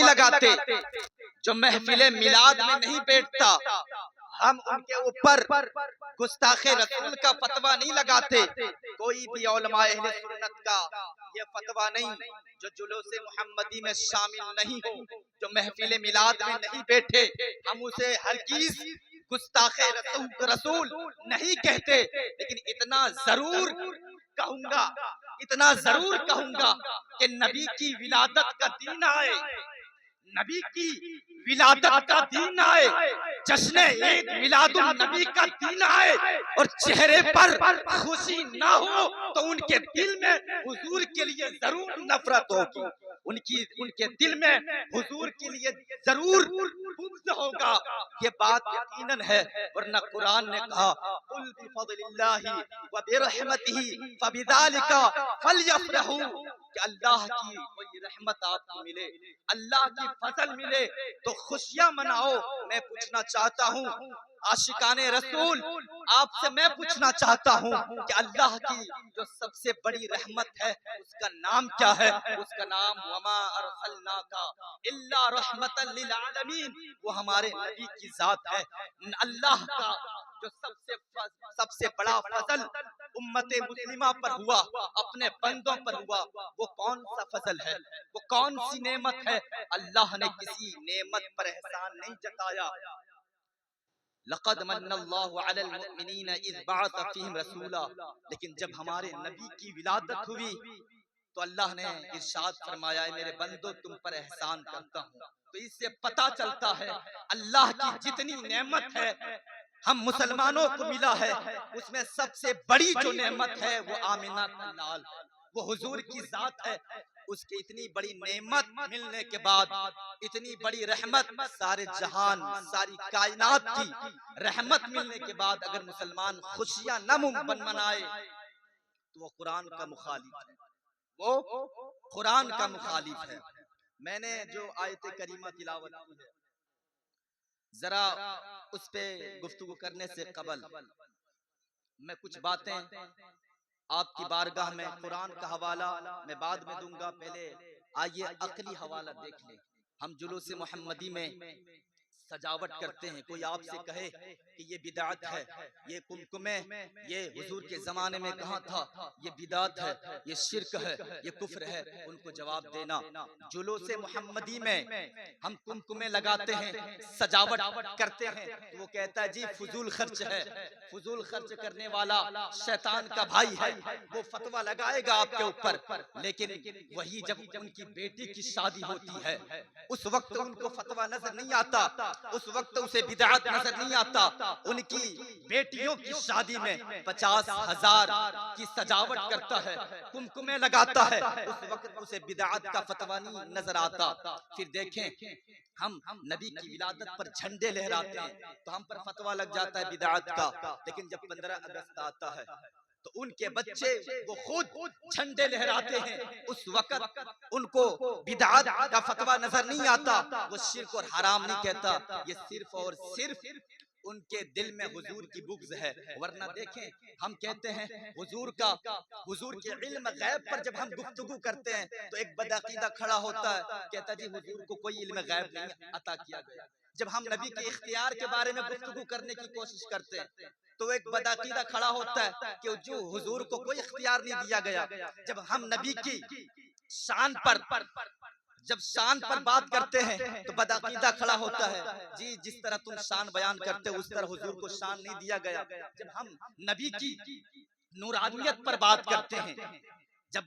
नहीं लगाते, जो महफिले मिलाद में नहीं बैठता, हम उनके ऊपर गुस्ताखे रसूल का फतवा नहीं लगाते। कोई भी उलमा अहले सुन्नत का ये फतवा नहीं, जो जुलूस मुहम्मदी में शामिल नहीं हो, जो महफिल मिलाद में नहीं बैठे, हम उसे हरगिज़ गुस्ताखे रसूल नहीं कहते। लेकिन इतना जरूर कहूंगा कि नबी की विलादत का दिन आए, नबी की विलादत का दिन आए, जश्न ईद मिलादुन नबी का दिन आए और चेहरे पर खुशी ना हो तो उनके दिल में हुजूर के लिए जरूर नफरत होगी, उनके दिल में हुजूर के लिए जरूर बुग़्ज़ होगा। ये बात यकीनन है, वरना कुरान ने कहा कुल बिफज़लिल्लाहि व बिरहमतिही फबिज़ालिका फलयफ़रहू, कि अल्लाह की कोई रहमत आपको मिले, अल्लाह की फजल मिले तो खुशियां मनाओ। मैं पूछना चाहता हूँ आशिकाने रसूल, आपसे मैं पूछना चाहता हूँ कि अल्लाह की जो सबसे बड़ी रहमत है उसका नाम क्या है? उसका नाम वमा अरसलनाका इल्ला रहमतन लिल आलमीन, वो हमारे नबी की जात है। अल्लाह का जो सबसे बड़ा फजल उम्मते मुस्लिमा पर हुआ, अपने बंदों पर हुआ, वो कौन सा फजल है, वो कौन सी नेमत है? अल्लाह ने किसी नेमत पर एहसान नहीं जताया। लक़द मन्नल्लाहु अलल मुमिनीना इज़ बअस फ़ीहिम रसूला, लेकिन जब हमारे नबी की विलादत हुई तो अल्लाह ने इरशाद फरमाया, मेरे बंदो तुम पर एहसान करता हूँ। तो इससे पता चलता है अल्लाह की जितनी नेमत है हम मुसलमानों को मिला है, उसमें सबसे बड़ी जो नेमत है वो आमिना का लाल, वो हुजूर की जात है। उसकी इतनी बड़ी नेमत मिलने के बाद, इतनी बड़ी रहमत, सारे जहान सारी कायनात की रहमत मिलने के बाद अगर मुसलमान खुशियां न मनाए तो वो कुरान का मुखालिफ है, वो कुरान का मुखालिफ है। मैंने जो आयत करीमा तिलावत की है, जरा उस पे गुफ्तगू करने से कबल मैं कुछ बातें आपकी बारगाह में, कुरान का हवाला मैं बाद में दूंगा, पहले आइए अकली हवाला देख लें। हम जुलूस मुहम्मदी में सजावट करते हैं, कोई आपसे कहे कि ये बिदात है, ये कुमकुमे, ये हुजूर के जमाने में कहाँ था, ये बिदात है, ये शिर्क है, ये कुफ्र है, उनको जवाब देना। जुलूस मुहम्मदी में हम कुमकुमे लगाते हैं, सजावट करते हैं, तो वो कहता है जी फजूल खर्च है, फजूल खर्च करने वाला शैतान का भाई है, वो फतवा लगाएगा आपके ऊपर। लेकिन वही जब उनकी बेटी की शादी होती है उस वक्त उनको फतवा नजर नहीं आता, उस वक्त उसे बिदअत नजर नहीं आता। उनकी बेटियों की शादी में 50,000 की सजावट करता है, कुमकुमे लगाता है, उस वक्त उसे बिदअत का फतवा नहीं नजर आता। फिर देखें हम नबी की विलादत पर झंडे लहराते हैं तो हम पर फतवा लग जाता है बिदअत का। लेकिन जब 15 अगस्त आता है तो उनके बच्चे वो खुद झंडे लहराते हैं, उस वक्त उनको बिदअत का फतवा नजर नहीं आता, वो शिर्क और हराम नहीं कहता, ये सिर्फ और सिर्फ उनके दिल में हुजूर की बुग़्ज़ है। वरना देखें हम कहते हैं हुजूर के इल्म गैब पर जब हम गुफ्तगू करते हैं तो एक बदअकीदा खड़ा होता है, कहता जी हुजूर को कोई इल्म गैब नहीं अता किया गया। जब हम नबी के इख्तियार के बारे में गुफ्तगू करने की कोशिश करते हैं तो एक बदअकीदा खड़ा होता है कि जो हुजूर को कोई इख्तियार नहीं दिया गया। जब हम नबी की शान पर बात करते हैं तो बदअकीदा खड़ा होता है, जी जिस तरह तुम शान बयान करते हो उस तरह हुजूर को शान नहीं दिया गया। जब हम नबी की नूरानियत पर बात करते हैं, जब